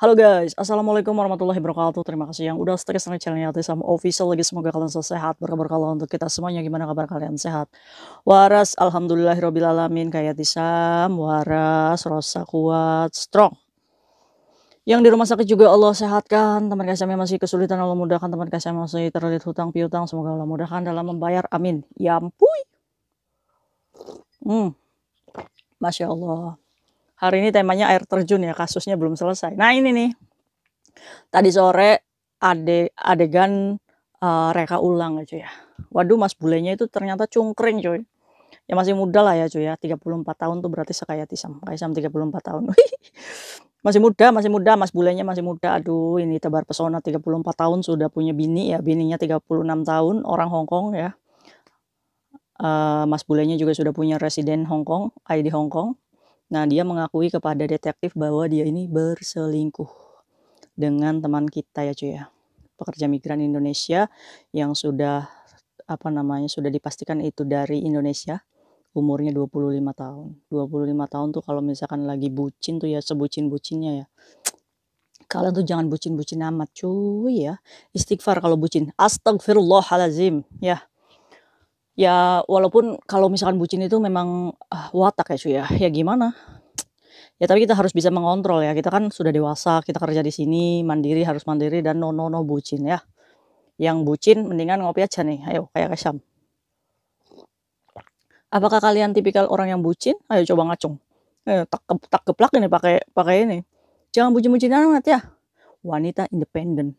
Halo guys, assalamualaikum warahmatullahi wabarakatuh. Terima kasih yang udah stay di channelnya Atisam Official lagi. Semoga kalian selalu sehat, berkabar untuk kita semuanya. Gimana kabar kalian, sehat? Waras, alhamdulillahirobbilalamin. Kayak Tisam, waras, rosa kuat, strong. Yang di rumah sakit juga Allah sehatkan. Teman kasih yang masih kesulitan Allah mudahkan. Teman kasih yang masih terlilit hutang piutang, semoga Allah mudahkan dalam membayar. Amin. Ya ampun. Masya Allah. Hari ini temanya air terjun ya, kasusnya belum selesai. Nah ini nih, tadi sore adegan reka ulang ya cuy ya. Waduh, Mas bulenya itu ternyata cungkring cuy. Ya masih muda lah ya cuy ya, 34 tahun tuh berarti sekaya Tisam. Kaisam 34 tahun. Masih muda, Mas bulenya masih muda. Aduh, ini tebar pesona 34 tahun sudah punya bini ya, bininya 36 tahun, orang Hong Kong ya. Mas bulenya juga sudah punya residen Hong Kong, ID Hong Kong. Nah, dia mengakui kepada detektif bahwa dia ini berselingkuh dengan teman kita ya cuy ya, pekerja migran Indonesia yang sudah sudah dipastikan itu dari Indonesia, umurnya 25 tahun. 25 tahun tuh kalau misalkan lagi bucin tuh ya, sebucin-bucinnya ya. Kalian tuh jangan bucin-bucin amat cuy ya. Istighfar kalau bucin. Astagfirullahalazim ya. Ya walaupun kalau misalkan bucin itu memang watak ya cuy ya. Ya gimana? Ya tapi kita harus bisa mengontrol ya. Kita kan sudah dewasa, kita kerja di sini, mandiri, harus mandiri dan no bucin ya. Yang bucin mendingan ngopi aja nih. Ayo kayak Kaisam. Apakah kalian tipikal orang yang bucin? Ayo coba ngacung. Tak keplak ini pakai ini. Jangan bucin-bucin amat ya. Wanita independen.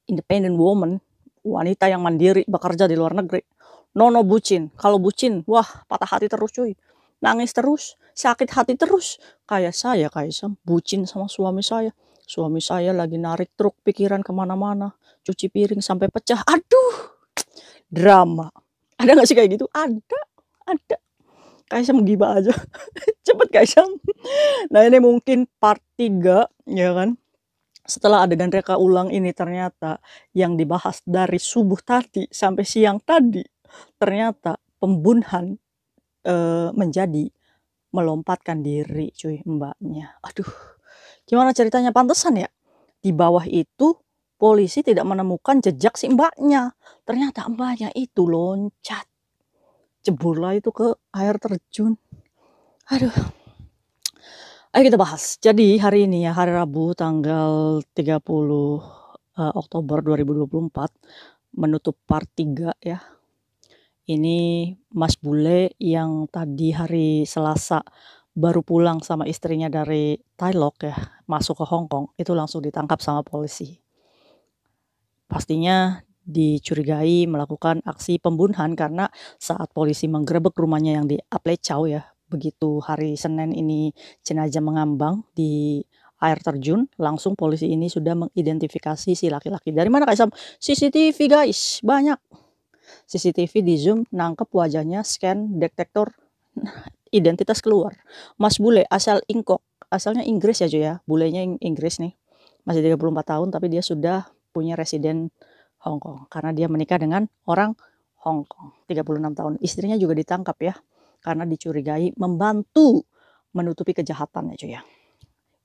Independent woman. Wanita yang mandiri bekerja di luar negeri. No bucin. Kalau bucin, wah patah hati terus cuy. Nangis terus, sakit hati terus. Kayak saya Kaisam, bucin sama suami saya. Suami saya lagi narik truk pikiran kemana-mana. Cuci piring sampai pecah. Aduh, drama. Ada gak sih kayak gitu? Ada. Kaisam gibah aja. Cepet Kaisam. Nah ini mungkin part 3 ya kan. Setelah adegan reka ulang ini ternyata yang dibahas dari subuh tadi sampai siang tadi, ternyata pembunuhan menjadi melompatkan diri cuy mbaknya. Aduh, gimana ceritanya? Pantesan ya, di bawah itu polisi tidak menemukan jejak si mbaknya. Ternyata mbaknya itu loncat. Jeburlah itu ke air terjun. Aduh. Ayo kita bahas. Jadi hari ini ya, hari Rabu tanggal 30 Oktober 2024, menutup part 3 ya. Ini Mas bule yang tadi hari Selasa baru pulang sama istrinya dari Thailand ya, masuk ke Hong Kong, itu langsung ditangkap sama polisi. Pastinya dicurigai melakukan aksi pembunuhan karena saat polisi menggerebek rumahnya yang di Aplecau ya, begitu hari Senin ini jenazah mengambang di air terjun, langsung polisi ini sudah mengidentifikasi si laki-laki. Dari mana Kaisam? CCTV guys, banyak. CCTV di zoom, nangkep wajahnya, scan, detektor, identitas keluar. Mas bule asal Ingkok, asalnya Inggris ya cuy ya, bulenya Inggris nih. Masih 34 tahun tapi dia sudah punya residen Hong Kong karena dia menikah dengan orang Hong Kong, 36 tahun. Istrinya juga ditangkap ya karena dicurigai membantu menutupi kejahatan ya cuy ya.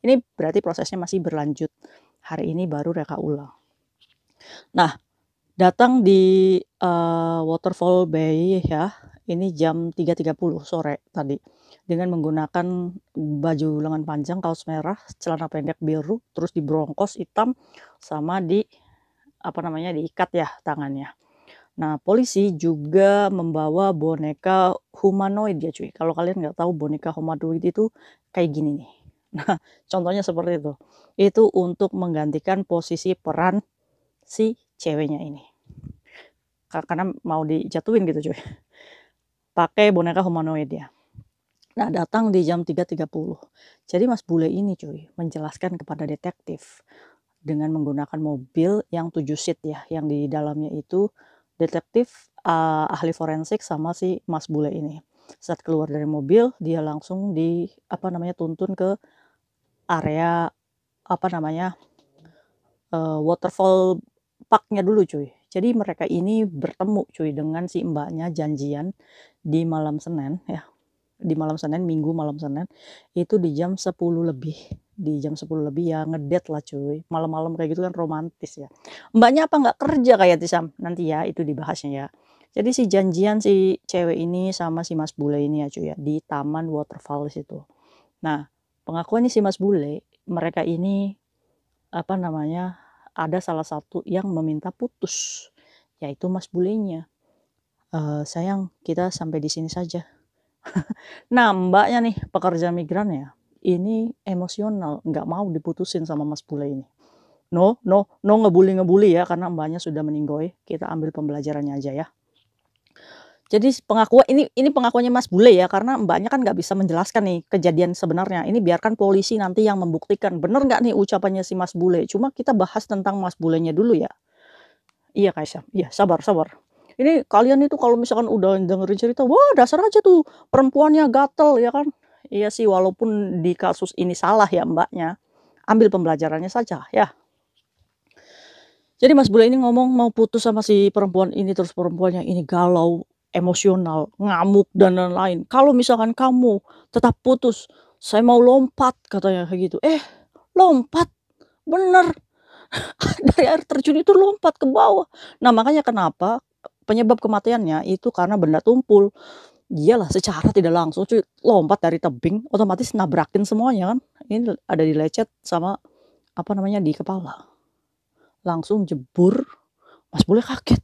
Ini berarti prosesnya masih berlanjut. Hari ini baru reka ulang. Nah, datang di Waterfall Bay ya, ini jam 3.30 sore tadi dengan menggunakan baju lengan panjang, kaos merah, celana pendek biru, terus dibrongkos hitam sama diikat ya tangannya. Nah, polisi juga membawa boneka humanoid ya cuy. Kalau kalian nggak tahu boneka humanoid itu kayak gini nih. Nah, contohnya seperti itu. Itu untuk menggantikan posisi peran si ceweknya ini. Karena mau dijatuhin gitu cuy. Pakai boneka humanoid ya. Nah, datang di jam 3.30. Jadi Mas bule ini cuy menjelaskan kepada detektif dengan menggunakan mobil yang 7 seat ya, yang di dalamnya itu detektif ahli forensik sama si Mas bule ini. Saat keluar dari mobil, dia langsung tuntun ke area waterfall parknya dulu cuy. Jadi mereka ini bertemu cuy dengan si mbaknya, janjian di malam Senin ya. Di malam Senin, Minggu malam Senin, itu di jam 10 lebih di jam 10 lebih ya ngedate lah cuy, malam-malam kayak gitu kan romantis ya. Mbaknya apa nggak kerja kayak Tisam? Nanti ya itu dibahasnya ya. Jadi si janjian si cewek ini sama si Mas Bule ini ya cuy ya, di Taman Waterfalls itu. Nah, pengakuannya si Mas Bule, mereka ini, apa namanya, ada salah satu yang meminta putus, yaitu Mas Bulenya. "Sayang, kita sampai di sini saja." Nah, Mbaknya nih, pekerja migran ya, ini emosional, nggak mau diputusin sama Mas Bule ini. No no no ngebully-ngebully ya, karena Mbaknya sudah meninggoy, kita ambil pembelajarannya aja ya. Jadi pengakuan ini pengakuannya Mas Bule ya, karena Mbaknya kan nggak bisa menjelaskan nih kejadian sebenarnya. Ini biarkan polisi nanti yang membuktikan, bener nggak nih ucapannya si Mas Bule. Cuma kita bahas tentang Mas Bulenya dulu ya. Iya Kaisang, iya sabar sabar. Ini kalian itu kalau misalkan udah dengerin cerita, wah dasar aja tuh perempuannya gatel ya kan. Iya sih walaupun di kasus ini salah ya Mbaknya, ambil pembelajarannya saja ya. Jadi Mas Bule ini ngomong mau putus sama si perempuan ini, terus perempuannya ini galau, emosional, ngamuk dan lain-lain. "Kalau misalkan kamu tetap putus, saya mau lompat," katanya kayak gitu. Lompat? Bener, dari air terjun itu lompat ke bawah. Nah, makanya kenapa penyebab kematiannya itu karena benda tumpul. Iyalah secara tidak langsung cuy, lompat dari tebing otomatis nabrakin semuanya kan. Ini ada dilecet sama, apa namanya, di kepala. Langsung jebur, Mas Bule kaget.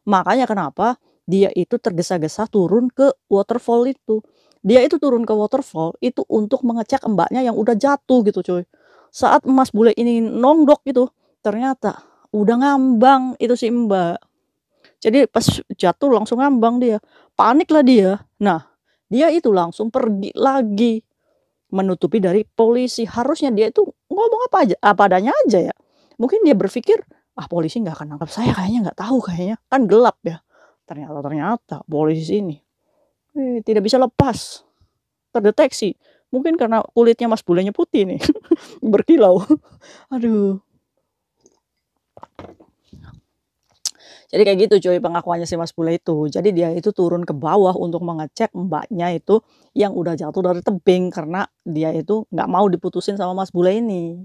Makanya kenapa dia itu tergesa-gesa turun ke waterfall itu. Dia itu turun ke waterfall itu untuk mengecek Mbaknya yang udah jatuh gitu cuy. Saat Mas Bule ini nongdok gitu, ternyata udah ngambang itu si Mbak. Jadi pas jatuh langsung ngambang dia, panik lah dia. Nah, dia itu langsung pergi lagi, menutupi dari polisi. Harusnya dia itu ngomong apa adanya aja ya. Mungkin dia berpikir, "Ah, polisi nggak akan nangkap saya kayaknya, nggak tahu kayaknya, kan gelap ya." Ternyata polisi ini, tidak bisa lepas, terdeteksi. Mungkin karena kulitnya Mas Bulenya putih nih, berkilau. Aduh. Jadi kayak gitu cuy pengakuannya si Mas Bule itu. Jadi dia itu turun ke bawah untuk mengecek Mbaknya itu yang udah jatuh dari tebing karena dia itu nggak mau diputusin sama Mas Bule ini.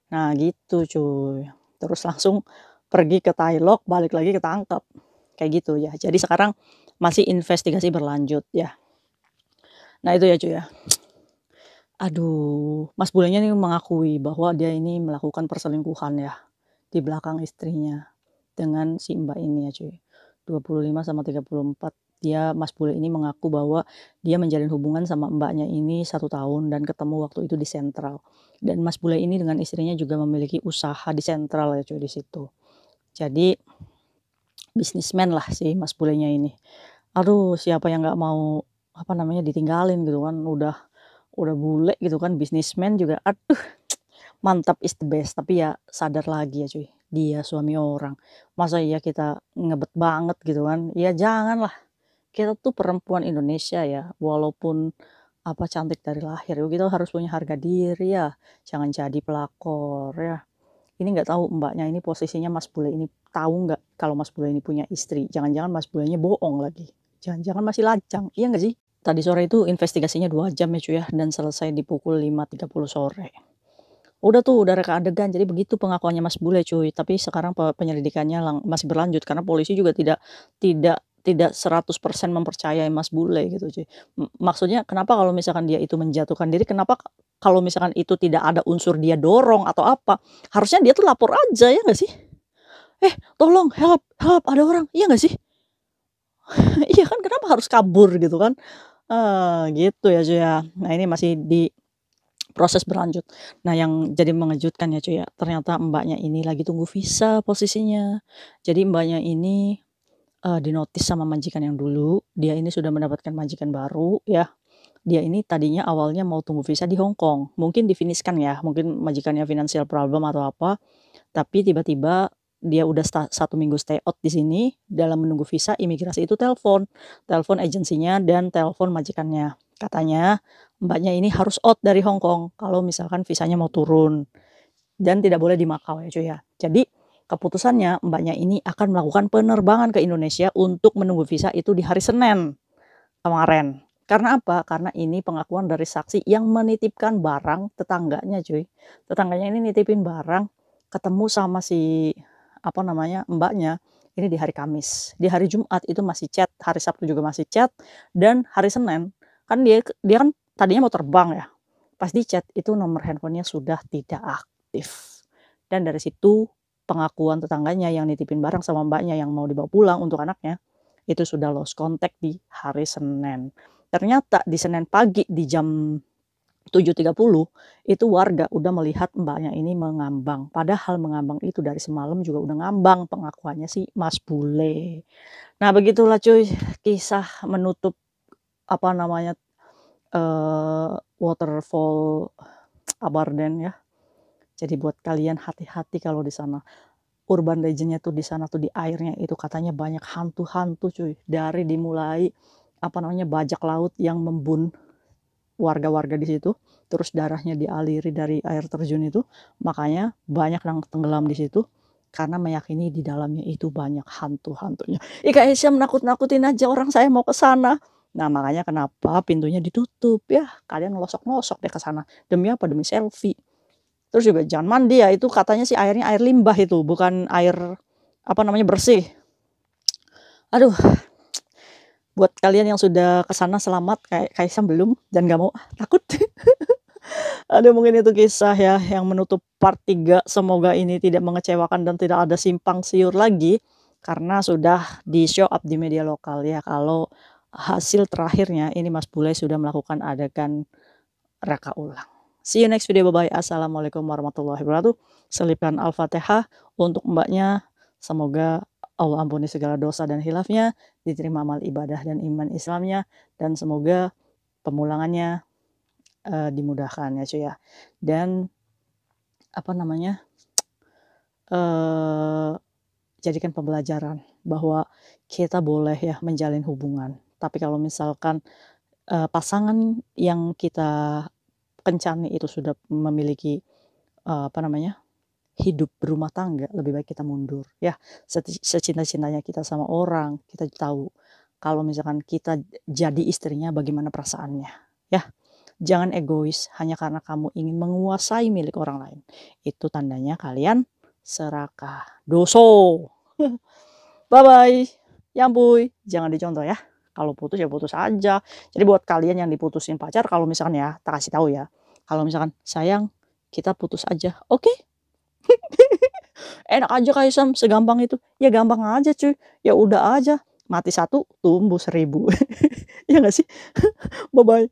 Nah gitu cuy. Terus langsung pergi ke Thailand, balik lagi ketangkep. Kayak gitu ya. Jadi sekarang masih investigasi berlanjut ya. Nah itu ya cuy ya. Aduh, Mas Bulenya nih mengakui bahwa dia ini melakukan perselingkuhan ya di belakang istrinya dengan si Mbak ini ya cuy. 25 sama 34. Mas Bule ini mengaku bahwa dia menjalin hubungan sama Mbaknya ini 1 tahun dan ketemu waktu itu di Sentral. Dan Mas Bule ini dengan istrinya juga memiliki usaha di Sentral ya cuy di situ. Jadi bisnismen lah si Mas Bulenya ini. Aduh, siapa yang nggak mau apa namanya ditinggalin gitu kan, udah bule gitu kan, bisnismen juga, aduh mantap is the best. Tapi ya sadar lagi ya cuy, dia suami orang. Masa iya kita ngebet banget gitu kan, ya janganlah. Kita tuh perempuan Indonesia ya, walaupun apa cantik dari lahir, kita harus punya harga diri ya, jangan jadi pelakor ya. Ini nggak tahu Mbaknya ini posisinya Mas Bule ini tahu nggak kalau Mas Bule ini punya istri? Jangan-jangan Mas Bulenya bohong lagi, jangan-jangan masih lajang, iya nggak sih? Tadi sore itu investigasinya 2 jam ya cuy ya, dan selesai di pukul 5.30 sore. Udah tuh, udah reka adegan, jadi begitu pengakuannya Mas Bule cuy. Tapi sekarang penyelidikannya masih berlanjut karena polisi juga tidak 100% mempercayai Mas Bule gitu cuy. Maksudnya kenapa kalau misalkan dia itu menjatuhkan diri, kenapa kalau misalkan itu tidak ada unsur dia dorong atau apa, harusnya dia tuh lapor aja ya nggak sih? Tolong help help ada orang, iya nggak sih? Iya kan, kenapa harus kabur gitu kan? Gitu ya cuy ya. Nah ini masih di proses berlanjut. Nah yang jadi mengejutkan ya cuy ya, ternyata Mbaknya ini lagi tunggu visa posisinya. Jadi Mbaknya ini, dinotis sama majikan yang dulu, dia ini sudah mendapatkan majikan baru ya. Dia ini tadinya awalnya mau tunggu visa di Hong Kong, mungkin difiniskan ya, mungkin majikannya financial problem atau apa, tapi tiba-tiba dia udah 1 minggu stay out di sini, dalam menunggu visa imigrasi itu telepon agensinya dan telepon majikannya. Katanya Mbaknya ini harus out dari Hong Kong kalau misalkan visanya mau turun dan tidak boleh di Makau ya cuy ya. Jadi keputusannya Mbaknya ini akan melakukan penerbangan ke Indonesia untuk menunggu visa itu di hari Senin kemarin. Karena apa? Karena ini pengakuan dari saksi yang menitipkan barang tetangganya cuy. Tetangganya ini nitipin barang, ketemu sama si, apa namanya, mbaknya, ini di hari Kamis. Di hari Jumat itu masih chat, hari Sabtu juga masih chat, dan hari Senin, kan dia kan tadinya mau terbang ya, pas di chat itu nomor handphonenya sudah tidak aktif. Dan dari situ pengakuan tetangganya yang nitipin barang sama mbaknya yang mau dibawa pulang untuk anaknya, itu sudah lost contact di hari Senin. Ternyata di Senin pagi di jam 7.30 itu warga udah melihat mbaknya ini mengambang. Padahal mengambang itu dari semalam juga udah ngambang, pengakuannya si Mas Bule. Nah begitulah cuy kisah menutup apa namanya waterfall Abarden ya. Jadi buat kalian hati-hati kalau di sana. Urban legendnya tuh di sana tuh di airnya itu katanya banyak hantu-hantu cuy. Dari dimulai apa namanya bajak laut yang membunuh warga-warga di situ, terus darahnya dialiri dari air terjun itu, makanya banyak yang tenggelam di situ karena meyakini di dalamnya itu banyak hantu-hantunya. Kak Hesyam nakut-nakutin aja orang saya mau ke sana. Nah, makanya kenapa pintunya ditutup ya. Kalian ngelosok-ngelosok deh ke sana. Demi apa? Demi selfie. Terus juga jangan mandi ya, itu katanya sih airnya air limbah itu, bukan air apa namanya bersih. Aduh, buat kalian yang sudah ke sana selamat, kayak Kaisang belum dan gak mau takut. Aduh, mungkin itu kisah ya yang menutup part 3. Semoga ini tidak mengecewakan dan tidak ada simpang siur lagi karena sudah di show up di media lokal ya kalau hasil terakhirnya ini Mas Bule sudah melakukan adegan reka ulang. See you next video, bye bye. Assalamualaikum warahmatullahi wabarakatuh. Selipkan Al-Fatihah untuk mbaknya. Semoga Allah ampuni segala dosa dan hilafnya, diterima amal ibadah dan iman Islamnya, dan semoga pemulangannya dimudahkan ya cuy ya. Dan apa namanya jadikan pembelajaran bahwa kita boleh ya menjalin hubungan, tapi kalau misalkan pasangan yang kita kencani itu sudah memiliki apa namanya hidup berumah tangga, lebih baik kita mundur ya. Secinta-cintanya kita sama orang, kita tahu kalau misalkan kita jadi istrinya bagaimana perasaannya ya. Jangan egois hanya karena kamu ingin menguasai milik orang lain. Itu tandanya kalian serakah. Doso. Bye bye. Ya ampun, jangan dicontoh ya. Kalau putus ya putus aja. Jadi buat kalian yang diputusin pacar, kalau misalkan ya, tak kasih tahu ya. Kalau misalkan sayang, kita putus aja. Oke? Enak aja kayak segampang itu. Ya gampang aja cuy. Ya udah aja. Mati 1, tumbuh 1000. Ya nggak sih? Bye bye.